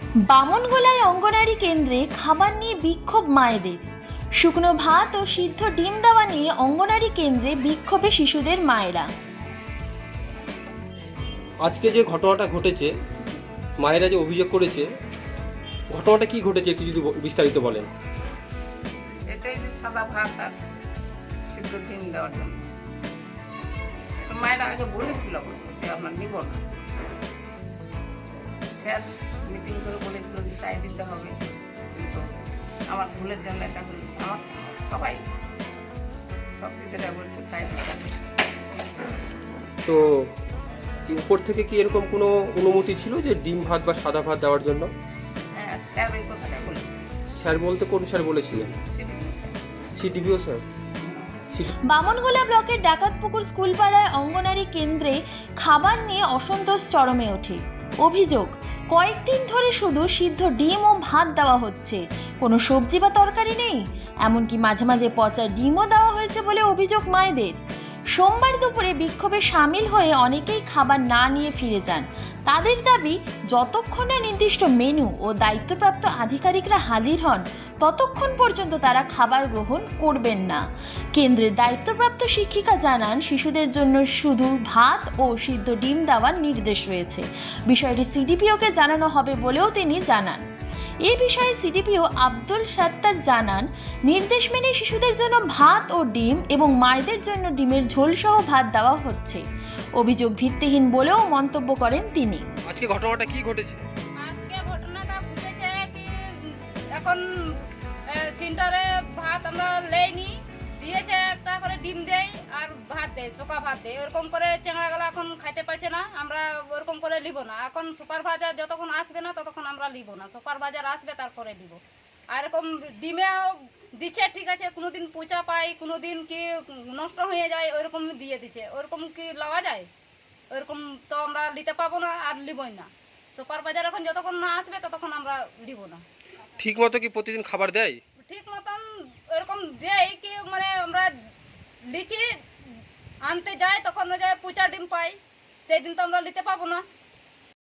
বামনগোলায় অঙ্গনারী কেন্দ্রে খাবার নিয়ে বিক্ষোভ মায়েদের। শুকনো ভাত ও সিদ্ধ ডিম দেওয়া নিয়ে অঙ্গনারী কেন্দ্রে বিক্ষোভে শিশুদের মায়েরা। আজকে যে ঘটনাটা ঘটেছে, মায়েরা যে অভিযোগ করেছে, ঘটনাটা কি ঘটেছে একটু যদি বিস্তারিত বলেন। এটাই যে সাদা ভাত আর সিদ্ধ ডিম দেওয়ার জন্য মায়েরা আগে বলেছিল অবশ্য যে আমরা নিব না। স্যার মিটিং করে বলেছিল যে তাই দিতে হবে, কিন্তু আমার ভুলের জন্য এটা হল। আমার সবাই সব দিতে বলছে তাই দিতে হবে। তো উপর থেকে কি এরকম কোনো অনুমতি ছিল যে ডিম ভাত বা সাদা ভাত দেওয়ার জন্য? হ্যাঁ, স্যার এই কথাটা বলেছে। স্যার বলতে কোন স্যার বলেছিলেন? CDPO sir. বামনগোলা ব্লকের ডাকাতপুকুর স্কুলপাড়ায় অঙ্গনারী কেন্দ্রে খাবার নিয়ে অসন্তোষ চরমে ওঠে। অভিযোগ, কয়েকদিন ধরে শুধু সিদ্ধ ডিম ও ভাত দেওয়া হচ্ছে, কোনো সবজি বা তরকারি নেই। এমনকি মাঝে মাঝে পচা ডিমও দেওয়া হয়েছে বলে অভিযোগ মায়েদের। সোমবার দুপুরে বিক্ষোভে সামিল হয়ে অনেকেই খাবার না নিয়ে ফিরে যান। তাদের দাবি, যতক্ষণ না নির্দিষ্ট মেনু ও দায়িত্বপ্রাপ্ত আধিকারিকরা হাজির হন ততক্ষণ পর্যন্ত তারা খাবার গ্রহণ করবেন না। কেন্দ্রের দায়িত্বপ্রাপ্ত শিক্ষিকা জানান, শিশুদের জন্য শুধু ভাত ও সিদ্ধ ডিম দেওয়ার নির্দেশ রয়েছে। বিষয়টি সিডিপিওকে জানানো হবে বলেও তিনি জানান। এ বিষয়ে সিডিপিও আব্দুল সাত্তার জানান, নির্দেশ মেনে শিশুদের জন্য ভাত ও ডিম এবং মায়েদের জন্য ডিমের ঝোল সহ ভাত দেওয়া হচ্ছে। অভিযোগ ভিত্তিহীন বলেও মন্তব্য করেন তিনি। আজকে ঘটনাটা কি ঘটেছে? আজকে ঘটনাটা ঘটেছে কি, এখন সেন্টারে ভাত আমরা লেইনি, দিয়েছে একটা করে ডিম দেয় আর ভাত দেয়, চোকা ভাত দেয়। ওরকম করে চেংড়াগুলো এখন খাইতে পারছে না, আমরা ওরকম করে নিব না। এখন সুপারভাইজার যতক্ষণ আসবে না ততক্ষণ আমরা নিব না। সুপারভাইজার আসবে তারপরে নিব। আর এরকম ডিমেও দিচ্ছে, ঠিক আছে, কোনোদিন পচা পাই, কোনোদিন কি নষ্ট হয়ে যায়, ওইরকম দিয়ে দিচ্ছে। ওরকম কি লওয়া যায়? ওরকম তো আমরা নিতে পাবো না আর নিবই না। সুপারভাইজার এখন যতক্ষণ না আসবে ততক্ষণ আমরা নিব না। ঠিক মতো কি প্রতিদিন খাবার দেয়? ঠিক মতন এরকম দেয় কি, মানে আমরা লিচি আনতে যাই তখন ওই যে পচা ডিম পাই, সেই দিন তো আমরা নিতে পাবো না।